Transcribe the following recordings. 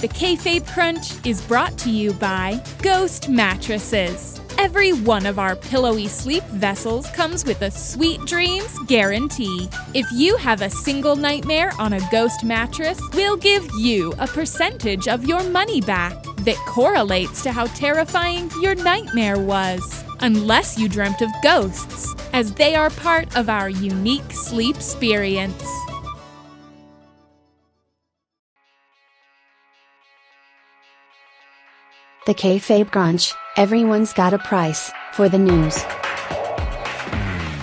The Kayfabe Crunch is brought to you by Ghost Mattresses. Every one of our pillowy sleep vessels comes with a sweet dreams guarantee. If you have a single nightmare on a Ghost mattress, we'll give you a percentage of your money back that correlates to how terrifying your nightmare was. Unless you dreamt of ghosts, as they are part of our unique sleep experience. The Kayfabe Crunch, everyone's got a price, for the news.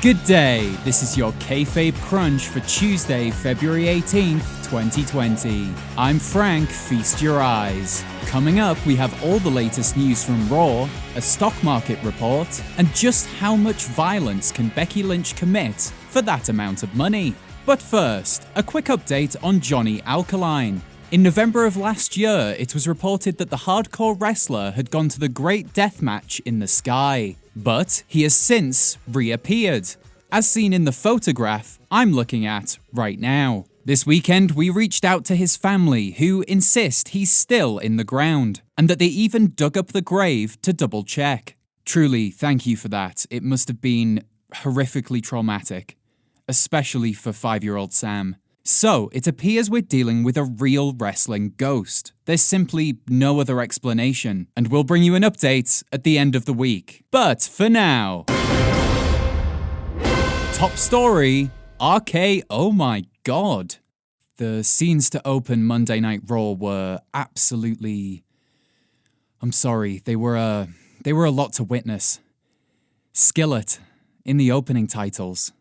Good day, this is your Kayfabe Crunch for Tuesday, February 18th, 2020. I'm Frank, feast your eyes. Coming up, we have all the latest news from Raw, a stock market report, and just how much violence can Becky Lynch commit for that amount of money. But first, a quick update on Johnny Alkaline. In November of last year, it was reported that the hardcore wrestler had gone to the Great Death Match in the sky. But he has since reappeared, as seen in the photograph I'm looking at right now. This weekend, we reached out to his family, who insist he's still in the ground, and that they even dug up the grave to double check. Truly, thank you for that. It must have been horrifically traumatic, especially for 5-year-old Sam. So, it appears we're dealing with a real wrestling ghost. There's simply no other explanation, and we'll bring you an update at the end of the week. But for now, top story, RK, oh my god. The scenes to open Monday Night Raw were absolutely... I'm sorry, they were a lot to witness. Skillet in the opening titles.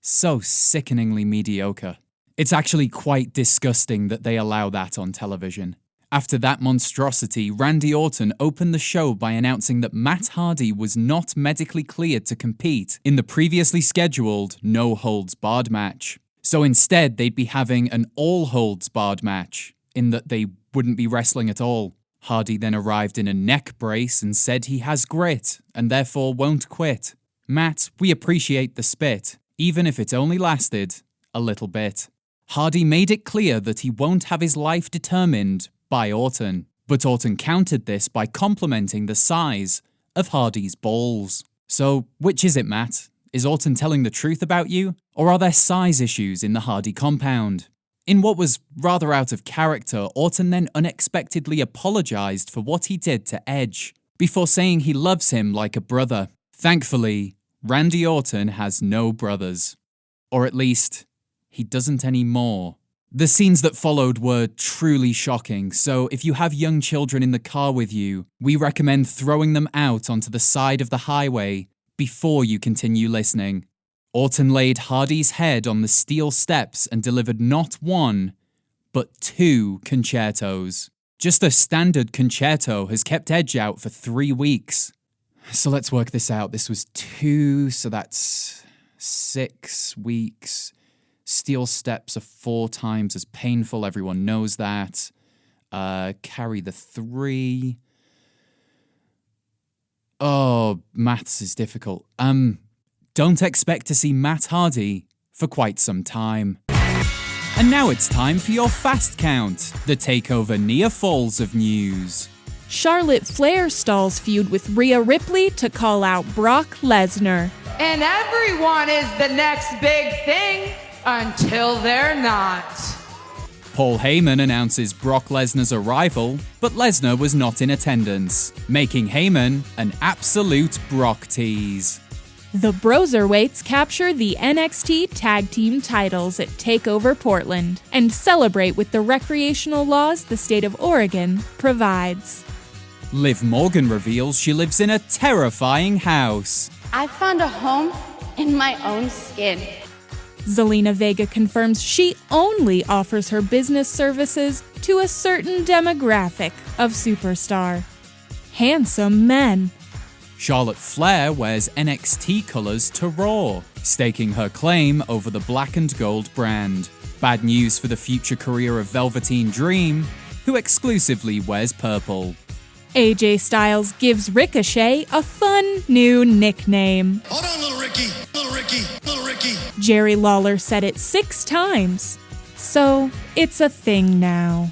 So sickeningly mediocre. It's actually quite disgusting that they allow that on television. After that monstrosity, Randy Orton opened the show by announcing that Matt Hardy was not medically cleared to compete in the previously scheduled No Holds Barred match. So instead, they'd be having an All Holds Barred match, in that they wouldn't be wrestling at all. Hardy then arrived in a neck brace and said he has grit, and therefore won't quit. Matt, we appreciate the spit, even if it only lasted a little bit. Hardy made it clear that he won't have his life determined by Orton, but Orton countered this by complimenting the size of Hardy's balls. So, which is it, Matt? Is Orton telling the truth about you, or are there size issues in the Hardy compound? In what was rather out of character, Orton then unexpectedly apologized for what he did to Edge, before saying he loves him like a brother. Thankfully, Randy Orton has no brothers. Or at least, he doesn't anymore. The scenes that followed were truly shocking, so if you have young children in the car with you, we recommend throwing them out onto the side of the highway before you continue listening. Orton laid Hardy's head on the steel steps and delivered not one, but 2 concertos. Just a standard concerto has kept Edge out for 3 weeks. So let's work this out. This was 2, so that's 6 weeks. Steel steps are 4 times as painful, everyone knows that. Carry the 3. Oh, maths is difficult. Don't expect to see Matt Hardy for quite some time. And now it's time for your fast count, the takeover near falls of news. Charlotte Flair stalls feud with Rhea Ripley to call out Brock Lesnar. And everyone is the next big thing. Until they're not. Paul Heyman announces Brock Lesnar's arrival, but Lesnar was not in attendance, making Heyman an absolute Brock tease. The Broserweights capture the NXT Tag Team titles at TakeOver Portland and celebrate with the recreational laws the state of Oregon provides. Liv Morgan reveals she lives in a terrifying house. I found a home in my own skin. Zelina Vega confirms she only offers her business services to a certain demographic of superstar: handsome men. Charlotte Flair wears NXT colours to Raw, staking her claim over the black and gold brand. Bad news for the future career of Velveteen Dream, who exclusively wears purple. AJ Styles gives Ricochet a fun new nickname. Hold on, little Ricky, little Ricky, little Ricky. Jerry Lawler said it 6 times, so it's a thing now.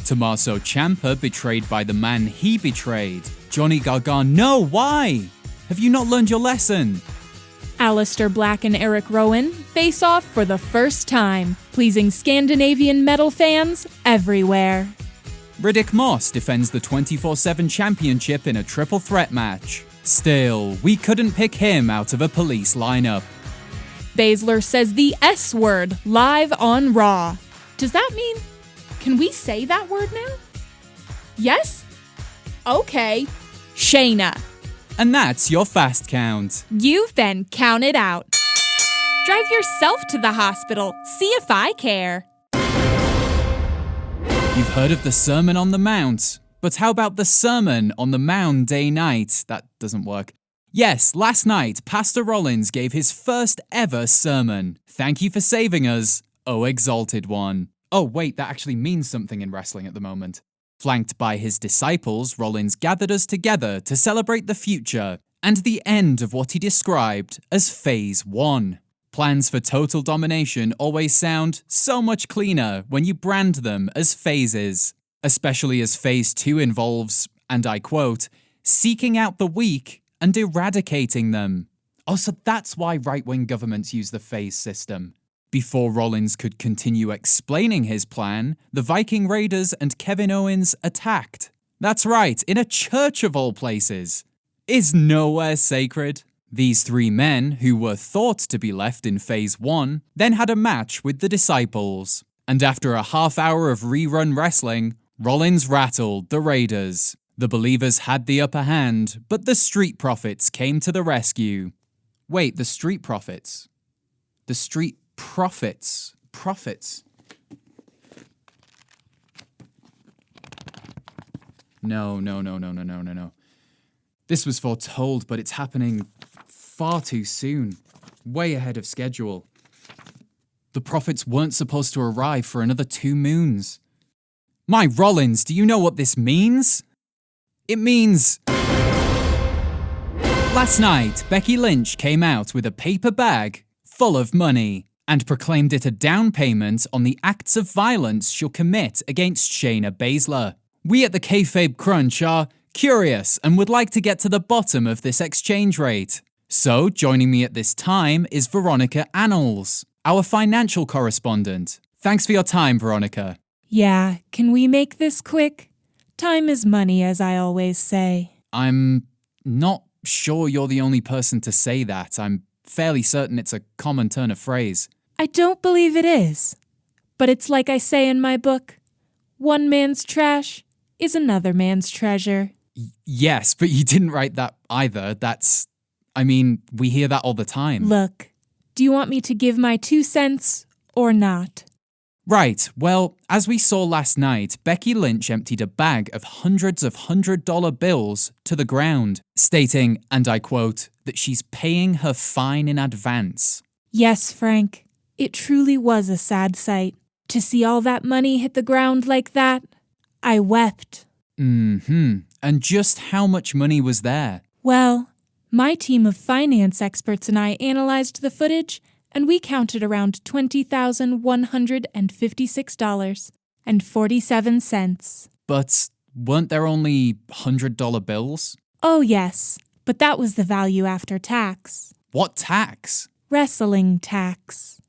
Tommaso Ciampa betrayed by the man he betrayed. Johnny Gargano, why? Have you not learned your lesson? Aleister Black and Eric Rowan face off for the first time, pleasing Scandinavian metal fans everywhere. Riddick Moss defends the 24/7 championship in a triple threat match. Still, we couldn't pick him out of a police lineup. Baszler says the S word live on Raw. Does that mean, can we say that word now? Yes? Okay. Shayna. And that's your fast count. You've been counted out. Drive yourself to the hospital. See if I care. You've heard of the Sermon on the Mount, but how about the Sermon on the Mound Day Night? That doesn't work. Yes, last night, Pastor Rollins gave his first ever sermon. Thank you for saving us, O Exalted One. Oh wait, that actually means something in wrestling at the moment. Flanked by his disciples, Rollins gathered us together to celebrate the future and the end of what he described as Phase 1. Plans for total domination always sound so much cleaner when you brand them as phases, especially as Phase 2 involves, and I quote, seeking out the weak and eradicating them. Oh, so that's why right-wing governments use the phase system. Before Rollins could continue explaining his plan, the Viking Raiders and Kevin Owens attacked. That's right, in a church of all places. Is nowhere sacred? These three men, who were thought to be left in Phase 1, then had a match with the disciples. And after a half hour of rerun wrestling, Rollins rattled the Raiders. The believers had the upper hand, but the Street Profits came to the rescue. Wait, the Street Profits? The Street Profits. No. This was foretold, but it's happening far too soon. Way ahead of schedule. The Profits weren't supposed to arrive for another 2 moons. My Rollins, do you know what this means? It means... Last night, Becky Lynch came out with a paper bag full of money and proclaimed it a down payment on the acts of violence she'll commit against Shayna Baszler. We at the Kayfabe Crunch are curious and would like to get to the bottom of this exchange rate. So, joining me at this time is Veronica Annals, our financial correspondent. Thanks for your time, Veronica. Yeah, can we make this quick? Time is money, as I always say. I'm not sure you're the only person to say that. I'm fairly certain it's a common turn of phrase. I don't believe it is. But it's like I say in my book, one man's trash is another man's treasure. Yes, but you didn't write that either. We hear that all the time. Look, do you want me to give my 2 cents or not? Right, well, as we saw last night, Becky Lynch emptied a bag of hundreds of $100 bills to the ground, stating, and I quote, that she's paying her fine in advance. Yes, Frank, it truly was a sad sight. To see all that money hit the ground like that, I wept. And just how much money was there? Well, my team of finance experts and I analyzed the footage, and we counted around $20,156.47. But weren't there only $100 bills? Oh yes, but that was the value after tax. What tax? Wrestling tax.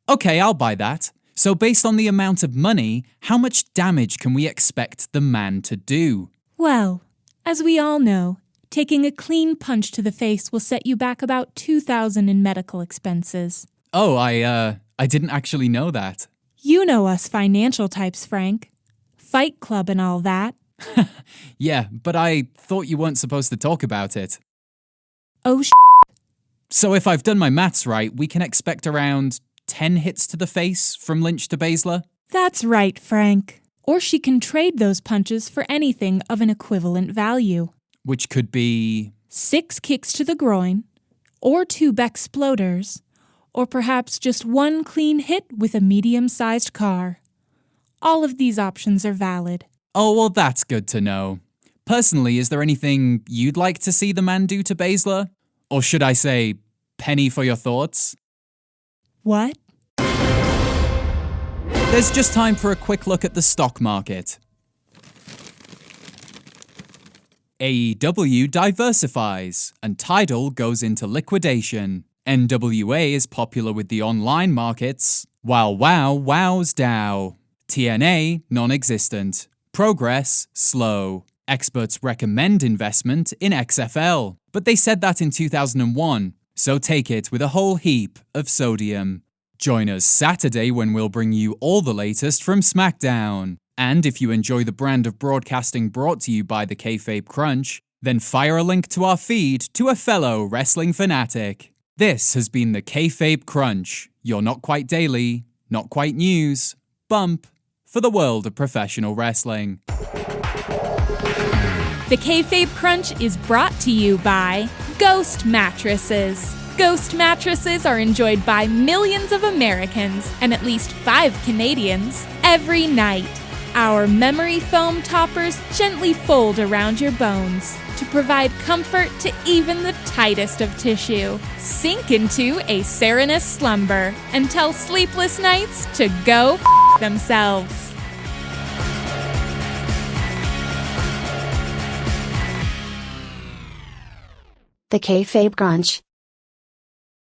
Okay, I'll buy that. So based on the amount of money, how much damage can we expect the man to do? Well, as we all know, taking a clean punch to the face will set you back about $2,000 in medical expenses. Oh, I didn't actually know that. You know us financial types, Frank. Fight Club and all that. Yeah, but I thought you weren't supposed to talk about it. Oh, So if I've done my maths right, we can expect around 10 hits to the face from Lynch to Baszler? That's right, Frank. Or she can trade those punches for anything of an equivalent value. Which could be... 6 kicks to the groin, or 2 Bexploders, or perhaps just 1 clean hit with a medium-sized car. All of these options are valid. Oh, well, that's good to know. Personally, is there anything you'd like to see the man do to Baszler? Or should I say, penny for your thoughts? What? There's just time for a quick look at the stock market. AEW diversifies, and Tidal goes into liquidation. NWA is popular with the online markets, while WoW wows DAO. TNA non-existent. Progress slow. Experts recommend investment in XFL, but they said that in 2001, so take it with a whole heap of sodium. Join us Saturday when we'll bring you all the latest from SmackDown. And if you enjoy the brand of broadcasting brought to you by the Kayfabe Crunch, then fire a link to our feed to a fellow wrestling fanatic. This has been the Kayfabe Crunch, your not quite daily, not quite news, bump for the world of professional wrestling. The Kayfabe Crunch is brought to you by Ghost Mattresses. Ghost mattresses are enjoyed by millions of Americans and at least 5 Canadians every night. Our memory foam toppers gently fold around your bones to provide comfort to even the tightest of tissue. Sink into a serenous slumber and tell sleepless nights to go themselves. The Kayfabe Crunch